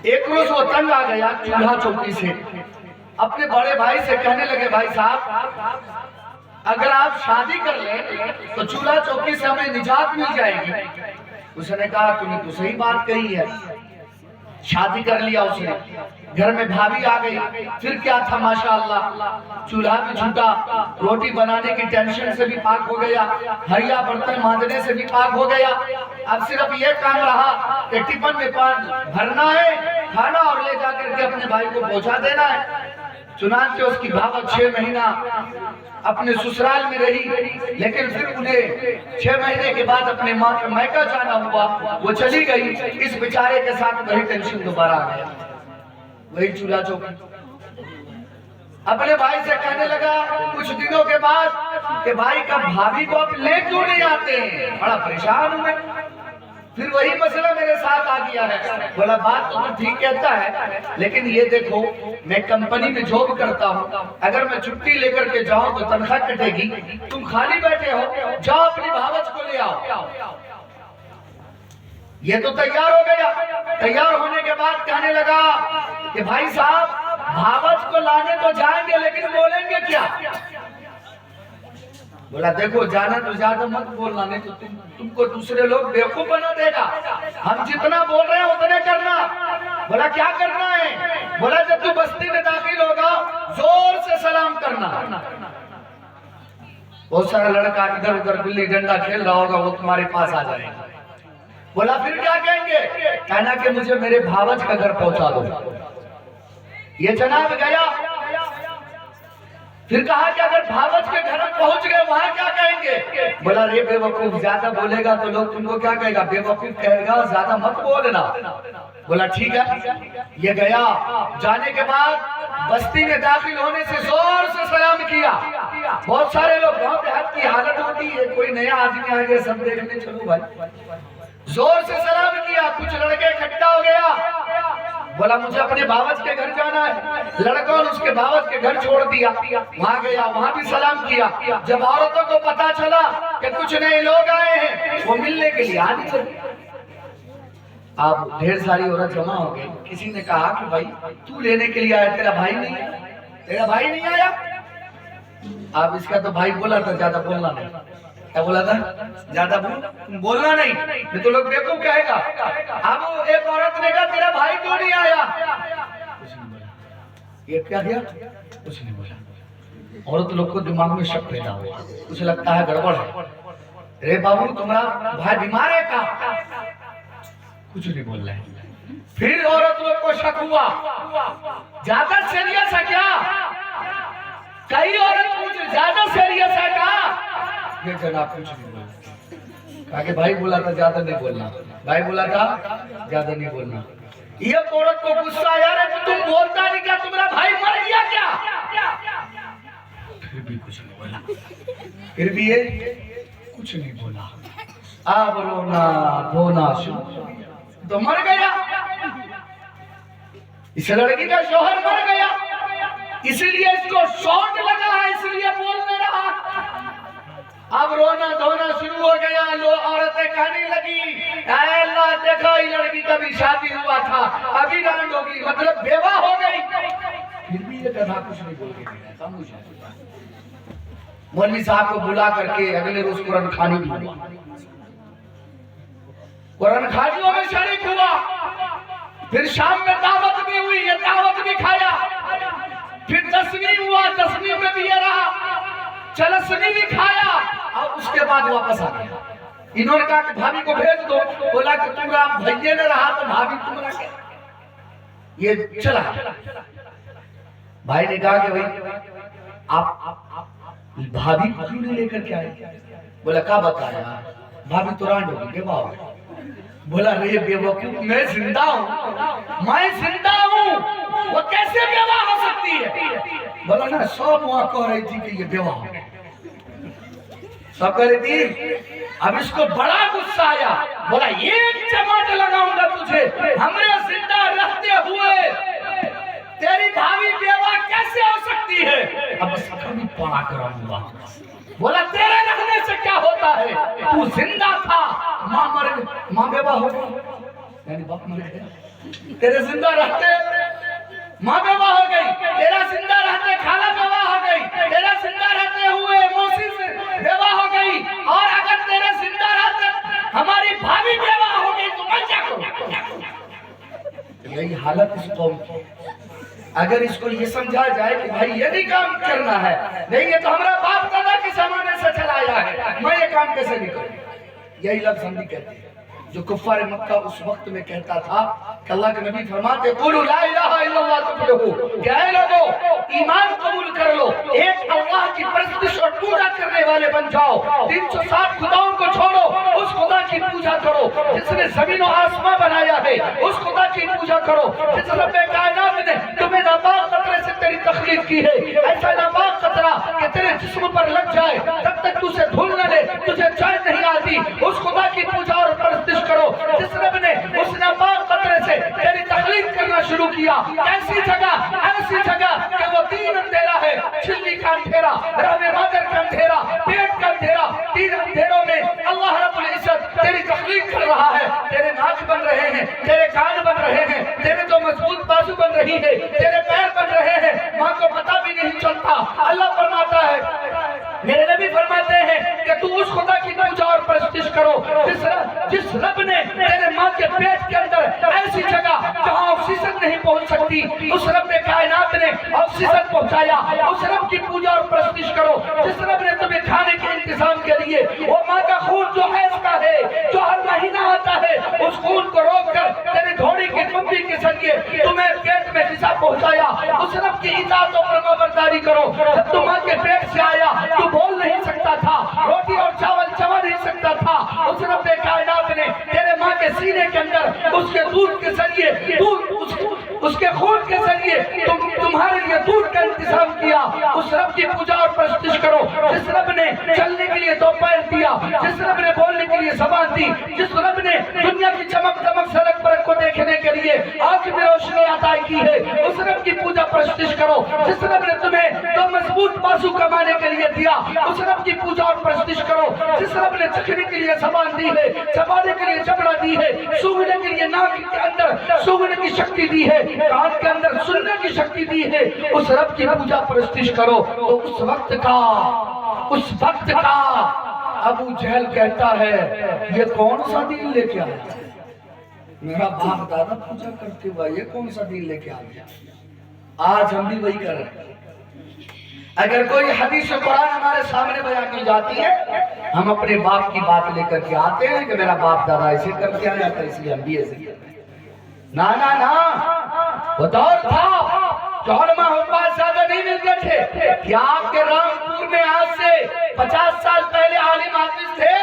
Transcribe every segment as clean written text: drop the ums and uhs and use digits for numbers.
ایک روز وہ تنگ آ گیا چولہا چوکی سے، اپنے بڑے بھائی سے کہنے لگے بھائی صاحب اگر آپ شادی کر لیں تو چولہا چوکی سے ہمیں نجات مل جائے گی۔ اس نے کہا تم نے تو صحیح بات کہی ہے۔ شادی کر لیا اس نے، گھر میں بھابھی آ گئی، پھر کیا تھا ماشاءاللہ چولہا بھی چھوٹا، روٹی بنانے کی ٹینشن سے بھی پاک ہو گیا، ہریا برتن مانجنے سے بھی پاک ہو گیا۔ اب صرف یہ کام رہا کہ ٹفن میں بھرنا ہے کھانا اور لے جا کر کے اپنے بھائی کو پہنچا دینا ہے۔ چنانچہ اس کی بھاوت 6 مہینہ اپنے سسرال میں رہی، لیکن پھر انہیں 6 مہینے کے بعد اپنے ماں کا میکہ جانا ہوا، وہ چلی گئی۔ اس بیچارے کے ساتھ وہی ٹینشن دوبارہ آ گیا، وہی چولہا چوکی۔ اپنے بھائی سے کہنے لگا کچھ دنوں کے بعد کہ بھائی کب بھابھی کو آپ لے کیوں نہیں آتے ہیں، بڑا پریشان ہوں میں۔ پھر وہی مسئلہ میرے ساتھ آ گیا ہے۔ بولا بات تو ٹھیک کہتا ہے، لیکن یہ دیکھو میں کمپنی میں جاب کرتا ہوں، اگر میں چھٹی لے کر کے جاؤں تو تنخواہ کٹے گی، تم خالی بیٹھے ہو، جاؤ اپنی بھاوچ کو لے آؤ۔ یہ تو تیار ہو گیا، تیار ہونے کے بعد کہنے لگا کہ بھائی صاحب بھاوچ کو لانے تو جائیں گے لیکن بولیں گے کیا؟ بولا دیکھو جانا تو زیادہ مت بولنا، نہیں تو تم کو دوسرے لوگ بیوقوف بنا دے گا، ہم جتنا بول رہے ہیں اتنے کرنا۔ بولا کیا کرنا ہے؟ بولا جب تو بستی میں داخل ہوگا زور سے سلام کرنا۔ بہت سارا لڑکا ادھر ادھر گلی ڈنڈا کھیل رہا ہوگا، وہ تمہارے پاس آ جائے گا۔ بولا پھر کیا کہیں گے؟ کہنا کہ مجھے میرے بھاوچ کا گھر پہنچا دو۔ یہ جناب گیا، پھر کہا کہ اگر بھاوچ کے گھر پہنچ گئے وہاں کیا کہیں گے؟ بولا رے بے وقوف زیادہ بولے گا تو لوگ تم کو کیا کہے گا؟ بے وقوف کہے گا زیادہ مت بولنا۔ بولا ٹھیک ہے۔ یہ گیا، جانے کے بعد بستی میں داخل ہونے سے زور سے سلام کیا۔ بہت سارے لوگ گاؤں دیہات کی حالت ہوتی ہے، کوئی نیا آدمی آ گیا سب دیکھنے چلو بھائی، زور سے سلام کیا، کچھ لڑکے اکٹھا ہو گیا۔ بولا مجھے اپنے بھاوچ کے گھر جانا ہے، لڑکوں نے اس کے بھاوچ کے گھر چھوڑ دیا، وہاں گیا، وہاں بھی سلام کیا۔ جب عورتوں کو پتا چلا کہ کچھ نئے لوگ آئے ہیں، وہ ملنے کے لیے آنے لگے۔ اب ڈھیر ساری عورت جمع ہو گئی، کسی نے کہا کہ بھائی تو لینے کے لیے آیا، تیرا بھائی نہیں آیا، تیرا بھائی نہیں آیا؟ اب اس کا تو بھائی بولا تھا زیادہ بولنا نہیں، کیا بولا تھا؟ زیادہ بولنا نہیں، نہیں تو لوگ بیوقوف کہے گا۔ اب ایک عورت نے کہا تیرا بھائی کیوں نہیں آیا؟ کچھ نہیں بولا۔ یہ کیا کیا؟ کچھ نہیں بولا۔ عورت لوگ کو دماغ میں شک پیدا ہوا، اسے لگتا ہے گڑبڑ ہے، رے بابو تمہارا بھائی بیمار ہے کیا؟ کچھ نہیں بول رہے۔ پھر عورت لوگ کو شک ہوا زیادہ سیریس ہے کیا؟ کئی عورت مجھے زیادہ سیریس ہے کیا؟ یہ جناب کچھ نہیں بولا، کہا کہ بھائی بولا تھا زیادہ نہیں بولنا، بھائی بولا تھا زیادہ نہیں بولنا۔ یہ عورت کو غصہ آیا رہا تم بولتا نہیں کیا، تمہارا بھائی مر گیا کیا؟ پھر بھی کچھ نہیں بولا، پھر بھی یہ کچھ نہیں بولا۔ اب رونا دھونا شروع، تو مر گیا، اس لڑکی کا شوہر مر گیا، اسی لیے اس کو شوٹ لگا ہے، اس لیے بول نہیں رہا۔ اب رونا دھونا شروع ہو گیا، عورتیں کہنے لگی اے اللہ دیکھا یہ لڑکی کا بھی شادی ہوا تھا، ابھی رانڈ ہوگی، مطلب بیوہ ہو گئی۔ پھر بھی یہ کہا کچھ نہیں بول کے مولوی صاحب کو بلا کر کے اگلے روز قرآن خوانی بھی ہوا، قرآن خوانیوں میں شریک ہوا۔ پھر شام میں دعوت بھی ہوئی، یہ دعوت بھی کھایا۔ پھر تسنیم ہوا، تسنیم میں بھی یہ رہا، چلسنی بھی کھایا، اور اس کے بعد واپس آ گیا۔ انہوں نے کہا کہ بھابھی کو بھیج دو، بولا کہ تمہارا بھائیے نے رہا تو بھابھی تمہارا کیا؟ یہ چلا بھائی نے کہا کہ بھائی آپ بھابھی کیوں نہیں لے کر کے آئے؟ بولا کیا بتایا؟ بھابھی تو رانڈ ہوگی، بیوہ ہو گئی۔ بولا رہے بے وقوف میں زندہ ہوں، میں زندہ ہوں، وہ کیسے بیوہ ہو سکتی ہے؟ بولا نا 100 مواقع رہی تھی کہ یہ بیوہ ہو، سب کہہ رہی تھی۔ اب اس کو بڑا غصہ آیا، بولا ایک چماٹ لگاؤں گا تجھے، ہمیں زندہ رہتے ہوئے تیری بھابھی بیوہ کیسے ہو سکتی ہے؟ اب اس کا بھی پڑا کراؤں گا۔ بولا تیرے رہنے سے کیا ہوتا ہے، تو زندہ تھا، ماں بیوہ ہو گئی، یعنی باپ مر گیا, تیرے زندہ رہتے ماں بیوہ ہو گئی, تیرا زندہ رہتے خالہ بیوہ ہو گئی, تیرا زندہ رہتے ہوئے موسی سے بیوہ ہو گئی, اور اگر تیرے زندہ رہتے ہماری بھابی بیوہ ہو گئی تو میں کیا کروں؟ یہی حالت اس قوم کی. اگر اس کو یہ سمجھا جائے کہ بھائی یہ نہیں کام کرنا ہے, نہیں یہ تو ہمارا باپ دادا کے زمانے سے چلا آیا ہے, میں یہ کام کیسے نہیں کروں؟ یہی لفظ ہم بھی کہتے ہیں جو کفار مکہ اس وقت میں کہتا تھا کہ اللہ کے نبی فرماتے قولوا لا الہ الا اللہ تفلحوا, کہ اے لوگو ایمان قبول کر لو, ایک اللہ کی پرستش اور پوجا کرنے والے بن جاؤ, 360 خداؤں کو چھوڑو, اس خدا کی پوجا کرو جس نے زمین و آسمان بنایا ہے, اس خدا کی پوجا کرو جس رب کائنات نے تمہیں ناپاک قطرے سے تیری تخلیق کی ہے, ایسا ناپاک قطرہ کہ تیرے جسم پر لگ جائے تب تک تو اسے دھل نہ لے تجھے چین نہیں آتی, اس خدا کی پوجا اور پرستش کرو جس رب نے اس ناپاک قطرے سے تیری تخلیق کرنا شروع کیا. ایسی جگہ کہ وہ تین اندھیرا ہے, چھلی کا اندھیرا, رحم مادر کا اندھیرا, پیٹ کا اندھیرا, تین اندھیروں میں اللہ رب العزت تیری تخلیق کر رہا ہے. تیرے ناک بن رہے ہیں, تیرے کان بن رہے ہیں, تیرے تو مضبوط بازو بن رہی ہے, تیرے پیر بن رہے ہیں, ماں کو پتہ بھی نہیں چلتا. اللہ فرماتا ہے, میرے نبی فرماتے ہیں کہ تو اس خدا کی پوجا اور پرستش کرو جس رب نے تیرے ماں کے پیٹ کے اندر ایسی جگہ جہاں آکسیجن نہیں پہنچ سکتی, اس رب کائنات نے آکسیجن پہنچایا. اس رب کی پوجا اور پرستش کرو جس رب نے تمہیں کھانے کے انتظام کے لیے وہ ماں کا خون جو حیض کا ہے, جو ہر مہینہ آتا ہے, اس خون کو روک کر تیری گھوڑی کی پمپی کے ذریعے تمہیں پیٹ میں غذا پہنچایا. اس رب کی اطاعت و فرمانبرداری کرو. جب تم ماں کے پیٹ سے آیا تو بول نہیں سکتا تھا, روٹی اور چاول چبا نہیں سکتا تھا. اس رب کائنات نے تیرے ماں کے سینے کے اندر اس کے دودھ کے ذریعے اس کے خون کے ذریعے تمہارے لیے دودھ کا انتظام کیا. اس رب کی پوجا اور پرستش کرو جس رب نے چلنے کے لیے دو پیر دیا, جس رب نے بولنے کے لیے زبان دی, جس رب نے دنیا کی چمک دمک سڑک پر کو دیکھنے کے لیے آنکھ میں روشنی عطا کی ہے. اس رب کی پوجا پرستش کرو جس رب نے تمہیں دو مضبوط بازو کمانے کے لیے دیا. اس رب کی پوجا اور پرستش کرو جس رب نے چکھنے کے لیے زبان دی ہے, چبانے کے لیے چمڑا دی ہے, سونگھنے کے لیے ناک کے اندر سونگھنے کی شکتی دی ہے, کان کے اندر سننے کی شکتی دی ہے. اس رب کی پوجا پرستش کرو. تو اس وقت کا ابو جہل کہتا ہے یہ کون سا دین لے کے آیا, میرا باپ دادا پوجا کرتے ہوا یہ کون سا دین لے کے آیا. آج ہم بھی وہی کر رہے ہیں. اگر کوئی حدیث قرآن ہمارے سامنے بیان کی جاتی ہے ہم اپنے باپ کی بات لے کر کے آتے ہیں کہ میرا باپ دادا ایسے کرتے آیا تھا اس لیے ہم بھی ایسے کرتے ہیں. نا وہ دور تھا جو علماء حفاظ زیادہ نہیں ملتے تھے. کیا آپ کے رامپور میں آج سے 50 سال پہلے عالم حافظ تھے؟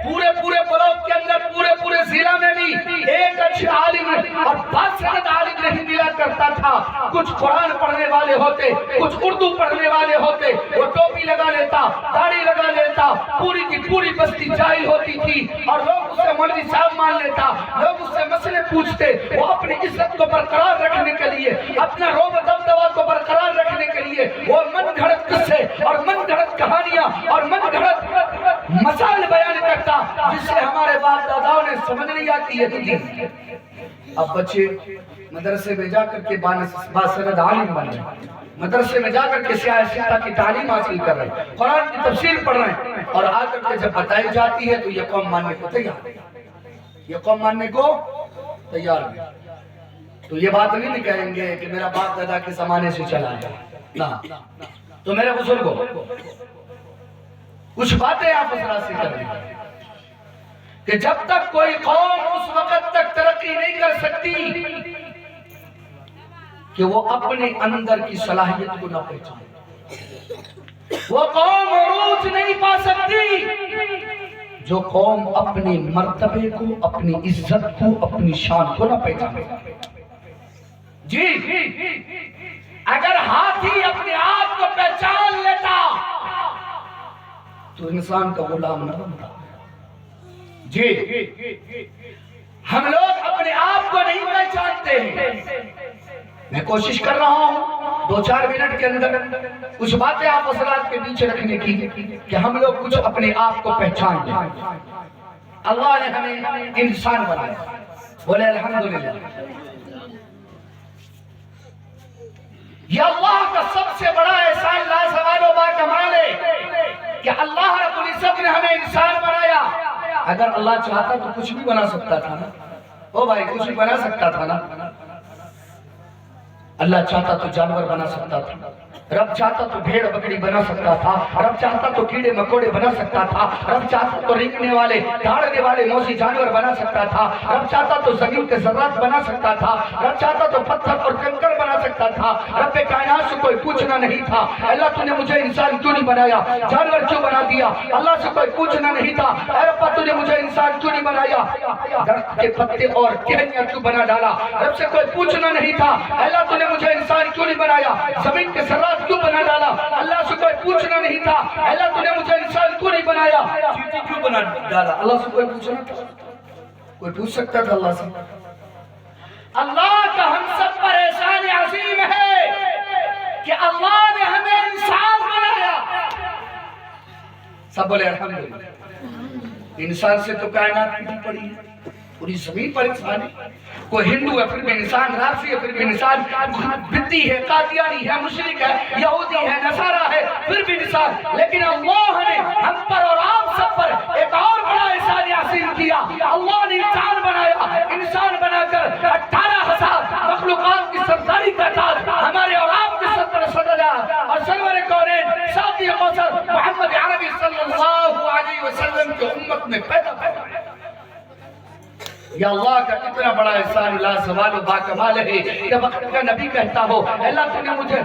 پورے بلاک کے اندر پورے ضلع میں بھی ایک اچھے عالم اور باسند عالم نہیں ملا کرتا تھا. کچھ قرآن پڑھنے والے ہوتے, کچھ اردو پڑھنے والے ہوتے, وہ ٹوپی لگا لیتا, داڑھی لگا لیتا, پوری کی پوری بستی جاہل ہوتی تھی اور لوگ اس سے مولوی صاحب مان لیتا. لوگ اس سے مسئلے پوچھتے, وہ اپنی عزت کو برقرار رکھنے کے لیے, اپنا روب دبدبا کو برقرار رکھنے کے لیے وہ من گھڑت قصے اور من گھڑت کہانیاں اور من گھڑت مسائل بیان کرتا جس سے ہمارے باپ داداؤں نے سمجھ نہیں آتی ہے دین. اب بچے مدرسے میں جا کر کے باسند عالم بن رہے ہیں, مدرسے میں جا کر کے سیاستہ کی تعلیم حاصل کر رہے ہیں, قرآن کی تفسیر پڑھ رہے ہیں, اور آ کر کے جب بتائی جاتی ہے تو یہ قوم ماننے کو تیار ہے, یہ قوم ماننے کو تیار ہے. تو یہ بات نہیں کہیں گے کہ میرا باپ دادا کے زمانے سے چلا ہے نا. تو میرے بزرگوں کچھ باتیں آپ حضرات سے کر رہے ہیں کہ جب تک کوئی قوم اس وقت تک ترقی نہیں کر سکتی کہ وہ اپنے اندر کی صلاحیت کو نہ پہچانے, وہ قوم عروج نہیں پا سکتی جو قوم اپنے مرتبے کو, اپنی عزت کو, اپنی شان کو نہ پہچانے. جی اگر ہاتھی اپنے آپ کو پہچان لیتا تو انسان کا غلام نہ بنتا. جی ہم لوگ اپنے آپ کو نہیں پہچانتے ہیں. میں کوشش کر رہا ہوں 2-4 منٹ کے اندر کچھ باتیں آپ حضرات کے بیچ رکھنے کی کہ ہم لوگ کچھ اپنے آپ کو پہچان لیں. اللہ نے ہمیں انسان بنایا, بولے الحمدللہ. یہ اللہ کا سب سے بڑا احسان لازوال و باکمال ہے کہ اللہ رب العزت نے ہمیں انسان بنایا. اگر اللہ چاہتا تو کچھ بھی بنا سکتا تھا نا. او بھائی کچھ بھی بنا سکتا تھا نا. اللہ چاہتا تو جانور بنا سکتا تھا. رب چاہتا تو بھیڑ بکری بنا سکتا تھا. رب چاہتا تو کیڑے مکوڑے بنا سکتا تھا. رب چاہتا تو رینگنے والے دھاڑنے والے موذی جانور بنا سکتا تھا. رب چاہتا تو زمین کے ذرات بنا سکتا تھا. رب چاہتا تو پتھر اور کنکر بنا سکتا تھا. رب کائنات سے کوئی پوچھنا نہیں تھا اللہ تو نے مجھے انسان کیوں نہیں بنایا, جانور کیوں بنا دیا. اللہ سے کوئی پوچھنا نہیں تھا اے رب تو نے مجھے انسان کیوں نہیں بنایا, درخت کے پتے اور ٹہنیاں کیوں بنا ڈالا. رب سے کوئی پوچھنا نہیں تھا اللہ تو نے مجھے انسان کیوں نہیں بنایا, زمین کے ذرات کیوں بنا ڈالا. اللہ سے کوئی پوچھنا نہیں تھا اللہ تو نے مجھے انسان کیوں نہیں بنایا, چیٹی کیوں بنا ڈالا. اللہ سے کوئی پوچھنا تھا, کوئی پوچھ سکتا تھا اللہ سے. اللہ کا ہم سب پر احسان عظیم ہے کہ اللہ نے ہمیں انسان بنایا. سب بولے الحمدللہ. انسان سے تو کائنات ٹوٹی پڑی ہے, پوری زمین پر انسان ہے. کوئی ہندو ہے پھر بھی انسان, رافضی ہے پھر بھی انسان, بدی ہے, قادیانی ہے, مشرک ہے, یہودی ہے, نصارہ ہے, پھر بھی انسان. لیکن اللہ نے ہم پر اور آپ سب پر ایک اور بڑا احسان عظیم کیا. اللہ نے انسان بنایا. انسان بنا کر 18,000 مخلوقات کی سرداری کا تاج ہمارے اور آپ کے سر پر سجایا اور سرور کونین ساتھی کوثر محمد عربی صلی اللہ علیہ وسلم کی امت میں پیدا فرمایا. یا اللہ کا اتنا بڑا احسان لازوال و باکمال ہے کہ وقت کا نبی کہتا ہو اللہ تو نے مجھے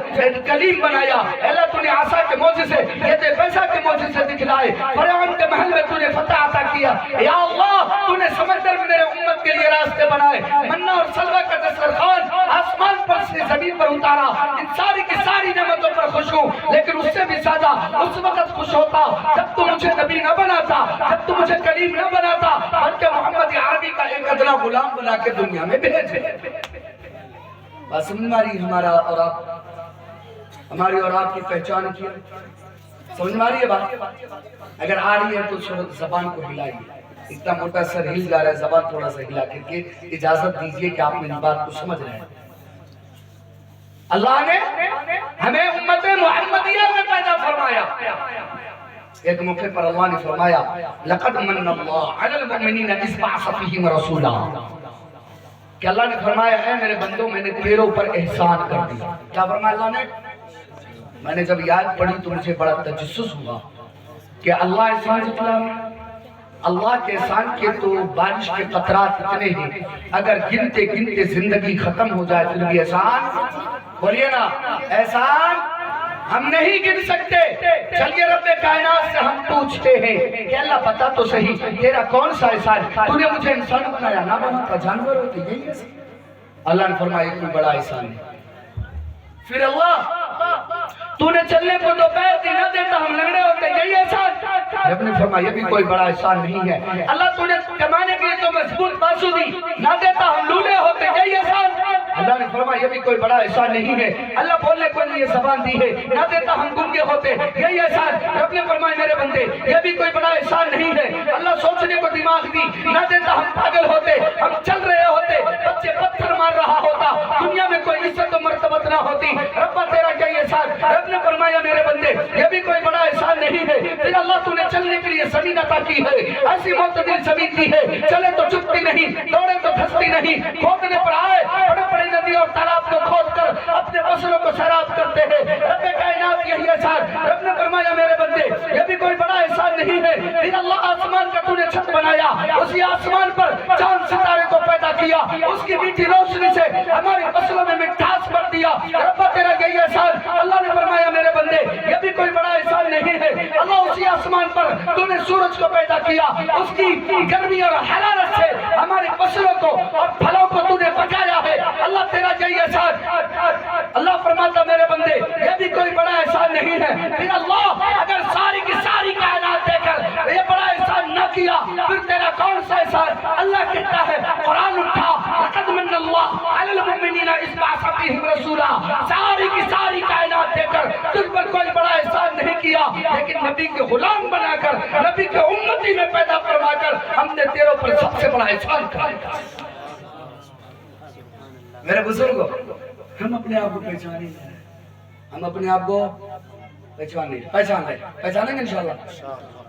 کلیم بنایا, اللہ تو نے عصا کے موجے سے ید بیضا کے موجے سے دکھلائے, فرعون کے محل میں تو نے فتح عطا کیا. یا اللہ تو نے سمندر میں میرے امت کے لیے راستے بنائے, منہ اور سلوہ کا دسترخوان آسمان پر سے زمین پر اتارا. ان ساری کی ساری نعمتوں پر خوش ہوں, لیکن اس سے بھی زیادہ اس وقت خوش ہوتا جب تو مجھے نبی نہ بناتا, جب تو مجھے کلیم نہ بناتا, بلکہ محمد عربی کا ایک ادنا غلام بنا کے دنیا میں بھیجے. بس ہماری ہمارا اور آپ, ہماری اور آپ کی پہچان کیا. سمجھ میں آ رہی ہے بات؟ اگر آ رہی ہے تو زبان کو ہلائیے. اتنا موٹا سر ہل جا رہا ہے, زبان تھوڑا سا ہلا کر کے اجازت دیجئے کہ آپ میری بات کو سمجھ رہے ہیں. اللہ نے ہمیں امت محمدیہ میں پیدا فرمایا. ایک موقع پر اللہ نے فرمایا لقد من اللہ علی المؤمنین اذ بعث فیہم رسولا, کہ اللہ نے فرمایا اے میرے بندوں میں نے تیرے اوپر احسان کر دیا. کیا فرمایا اللہ نے؟ میں نے جب یاد پڑھی تو مجھے بڑا تجسس ہوا کہ اللہ احسان جتلا ہے. اللہ کے احسان کے تو بارش کے قطرات اتنے ہیں, اگر گنتے گنتے زندگی ختم ہو جائے پھر بھی احسان, بولیے نا احسان ہم نہیں گن سکتے. چلیے رب کائنات سے ہم پوچھتے ہیں کہ اللہ بتا تو صحیح تیرا کون سا احسان, تو نے مجھے انسان بنایا, نہ بناتا جانور ہوتے, یہی احسان. اللہ نے فرمایا کوئی بڑا احسان ہے. پھر اللہ تو نے چلنے کو دو پیر دی نہ دیتا ہم لنگڑے ہوتے, یہی احسان. رب نے فرمایا یہ بھی کوئی بڑا احسان نہیں ہے. اللہ تو نے کمانے کے لیے تو مضبوط بازو دی نہ دیتا ہم لولے ہوتے, یہی احسان. اللہ نے فرمایا یہ بھی کوئی بڑا احسان نہیں ہے. اللہ بولنے کو لیے زبان دی ہے نہ دیتا ہم گنگے ہوتے, یہی احسان. رب نے فرمایا میرے بندے یہ بھی کوئی بڑا احسان نہیں ہے. اللہ سوچنے کو دماغ دی نہ دیتا ہم پاگل ہوتے, ہم چل رہے ہوتے, بچے پتھر مار رہا ہوتا, دنیا میں کوئی عزت و مرتبت نہ ہوتی. رب تیرا کیا احسان. رب نے فرمایا میرے بندے یہ بھی کوئی بڑا احسان نہیں ہے. پھر اللہ تو نے چلنے کے لیے زمین عطا کی ہے, ایسی معتدل زمین دی ہے, چلے تو چپتی نہیں, دوڑے تو دھستی نہیں, کھودنے پر آئے بڑے بڑے ندی اور تالاب کو کھود کر اپنے فصلوں کو سیراب کرتے ہیں. رب کائنات یہی احسان. رب نے فرمایا میرے بندے یہ بھی کوئی بڑا احسان نہیں ہے. پھر اللہ آسمان کا تو نے چھت بنایا, اسی آسمان پر چاند ستارے کو پیدا کیا, اس کی میٹھی روشنی سے ہماری فصلوں میں مٹھاس بھر دیا. رب تیرا یہی احسان. اللہ نے فرمایا میرے بندے یہ بھی کوئی بڑا احسان نہیں ہے. اللہ اسی آسمان پر تو نے سورج کو پیدا کیا, اس کی گرمی اور حرارت سے ہماری فصلوں کو اور پھلوں کو تو نے پکایا ہے. اللہ تیرا یہی احسان. اللہ فرماتا میرے بندے یہ بھی کوئی بڑا احسان نہیں ہے. پھر اللہ اگر ساری کی ساری کائنات دے کر یہ بڑا احسان نہ کیا پھر تیرا کون سا احسان. اللہ کہتا ہے قرآن اٹھا لقد من اللہ علی المؤمنین اذ بعث فیہم رسولا, ساری کی ساری کائنات دے کر تجھ پر کوئی بڑا احسان نہیں کیا, لیکن نبی کے غلام بنا کر نبی کے امتی میں پیدا فرما کر ہم نے تیرے پر سب سے بڑا احسان کیا. میرے بزرگوں، ہم اپنے آپ کو پہچانے ہیں، ہم اپنے آپ کو پہچان لیں گے انشاءاللہ۔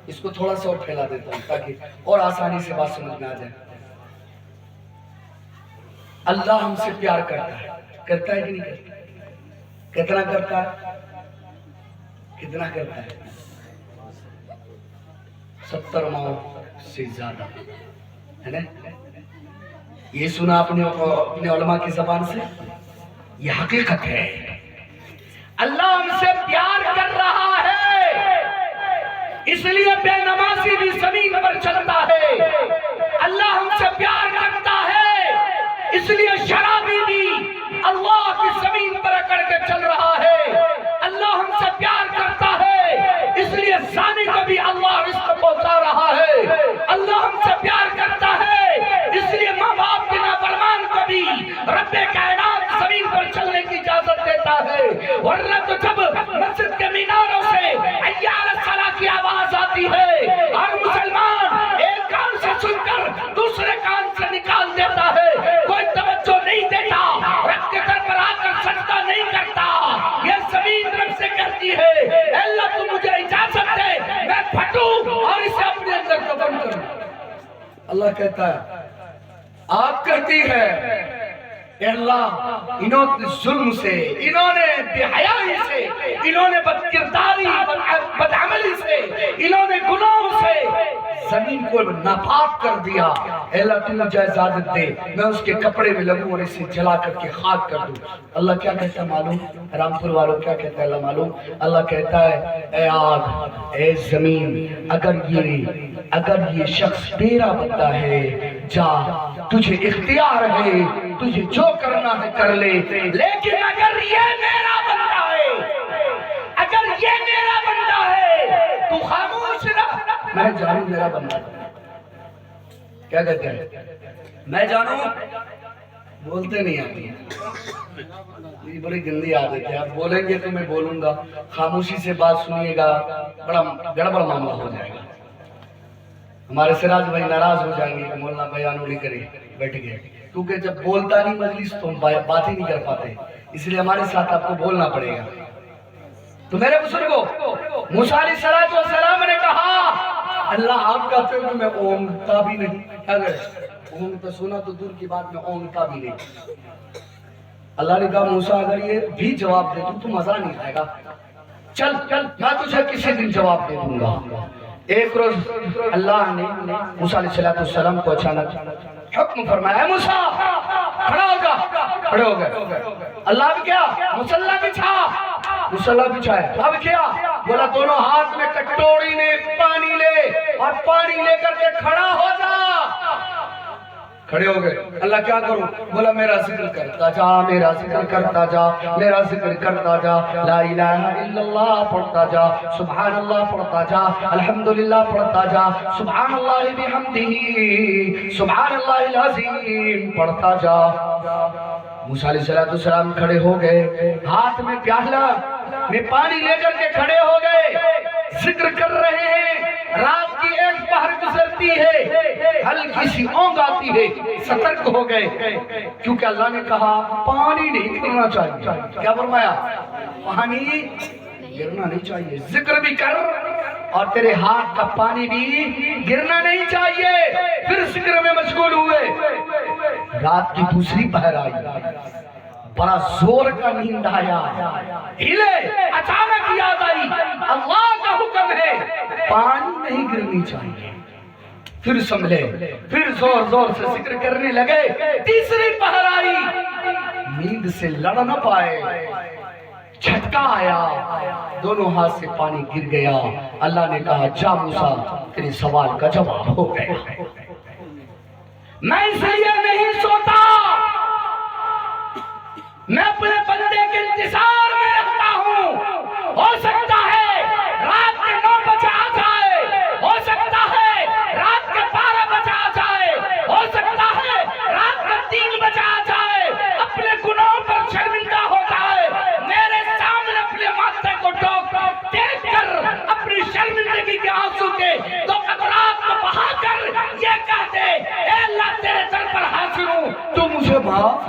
اس کو تھوڑا سا اور پھیلا دیتا ہوں تاکہ اور آسانی سے بات سمجھ میں آ جائے۔ اللہ ہم سے پیار کرتا ہے کہ نہیں کرتا؟ کتنا کرتا ہے؟ کتنا کرتا ہے؟ 70 ماؤں سے زیادہ ہے نا؟ یہ سنا اپنے علماء کی زبان سے، یہ حقیقت ہے۔ اللہ ہم سے پیار کر رہا ہے، اس لیے بے نمازی بھی زمین پر چلتا ہے۔ اللہ ہم سے پیار کرتا ہے، اس لیے شرابی بھی اللہ کی زمین پر اکڑ کے چل رہا ہے۔ اللہ ہم سے پیار کرتا ہے، اس لیے زانی کو بھی اللہ رزق پہنچا رہا ہے۔ اللہ ہم سے پیار کرتا ہے، اس لیے ماں باپ کے نافرمان کو بھی رب کائنات زمین پر چلنے کی اجازت دیتا ہے۔ ورنہ تو جب مسجد کے میناروں سے حی علی الصلاۃ کی آواز آتی ہے اور مسلمان ایک کان سے سن کر دوسرے کان سے نکال دیتا ہے، کوئی توجہ نہیں دیتا، رب کے در پر آ کر سجدہ نہیں کرتا، یہ زمین رب سے کہتی ہے اے اللہ تو مجھے اجازت دے میں پھٹوں اور اسے اپنے اندر دفن کروں۔ اللہ کہتا ہے، آپ کہتی ہے اے اللہ انہوں نے ظلم سے، انہوں نے بے حیائی سے، انہوں نے بدکرداری بدعملی سے، انہوں نے گناہوں سے زمین کو ناپاک کر دیا۔ اے اللہ تو مجھے اجازت دے میں اس کے کپڑے میں لگوں اور اسے جلا کر کے خاک کر دوں۔ اللہ کیا کہتا ہے معلوم؟ رامپور والوں کیا کہتا ہے اللہ معلوم؟ اللہ کہتا ہے اے آگ، اے زمین، اگر یہ شخص تیرا بندہ ہے، جا تجھے اختیار ہے، تجھے جو کرنا ہے کر لے، لیکن اگر یہ میرا بندہ ہے، اگر یہ میرا بندہ ہے تو خاموش رہ، میں جانوں میرا بندہ ہے۔ کیا کہتے ہیں؟ میں جانوں، بولتے نہیں آتی یہ بڑی گندی عادت ہے، آپ بولیں گے تو میں بولوں گا، خاموشی سے بات سنیے گا، بڑا گڑبڑ معاملہ ہو جائے گا۔ ہمارے سراج بھائی ناراض ہو جائیں گے کہ مولانا بیان نہیں کرے، بیٹھ گئے، کیونکہ جب بولتا نہیں مجلس تو ہم بات ہی نہیں کر پاتے، اس لیے ہمارے ساتھ آپ کو بولنا پڑے گا۔ تو میرے بزرگوں، موسیٰ علیہ السلام نے کہا اللہ آپ کہتے ہو کہ میں اونگتا بھی نہیں، کیا کرے؟ اونگتا سنا تو دور کی بات میں اونگتا بھی نہیں۔ اللہ نے کہا موسیٰ اگر یہ بھی جواب دے تو مزہ نہیں آئے گا، چل میں تجھے کسی دن جواب دے دوں گا۔ ایک روز اللہ نے موسیٰ علیہ السلام کو اچانک حکم فرمایا، موسیٰ کھڑا ہو جا، کھڑے ہو گئے۔ اللہ بھی کیا؟ مصلی بچھا، مصلی بچھائے، اب کیا؟ بولا دونوں ہاتھ میں کٹوری میں پانی لے اور پانی لے کر کے کھڑا ہو جا۔ کھڑے ہو گئے۔ اللہ کیا کروں؟ بولا میرا ذکر کرتا جا، میرا ذکر کرتا جا، میرا ذکر کرتا جا، لا الہ الا اللہ پڑھتا جا، سبحان اللہ پڑھتا جا، الحمدللہ پڑھتا جا، سبحان اللہ بحمدہ، سبحان اللہ العظیم پڑھتا جا۔ موسیٰ علیہ السلام کھڑے ہو گئے، ہاتھ میں پیالہ میں پانی لے کر کے کھڑے ہو گئے، ذکر کر رہے ہیں۔ رات کی ایک پہر گزرتی ہے، ہلکی سی اونگ آتی ہے، سترک ہو گئے، کیونکہ اللہ نے کہا پانی نہیں گرنا چاہیے۔ کیا فرمایا؟ پانی گرنا نہیں چاہیے، ذکر بھی کر اور تیرے ہاتھ کا پانی بھی گرنا نہیں چاہیے۔ پھر ذکر میں مشغول ہوئے۔ رات کی دوسری پہر آئی، بڑا زور کا نیند آیا، ہلے، اچانک یاد آئی اللہ کا حکم ہے پانی نہیں گرنی چاہیے۔ پھر سنبھلے، پھر زور سے ذکر کرنے لگے۔ تیسری پہر آئی، نیند سے لڑ نہ پائے، جھٹکا آیا، دونوں ہاتھ سے پانی گر گیا۔ اللہ نے کہا جا موسیٰ تیرے سوال کا جواب ہو گیا۔ میں اس لیے نہیں سوتا، میں اپنے بندے کے انتظار میں رہتا ہوں۔ ہو سکتا ہے رات کے 9 بجے آ جائے، ہو سکتا ہے رات کے 12 بجے آ جائے، ہو سکتا ہے رات کے 3 بجے آ جائے، اپنے گناہوں پر شرمندہ ہو جائے، میرے سامنے اپنے ماتھے کو دیکھ کر اپنی شرمندگی کے آنسو کے دو قطرات کو بہا کر یہ کہہ دے اے اللہ تیرے در پر حاضر ہوں، تو مجھے معاف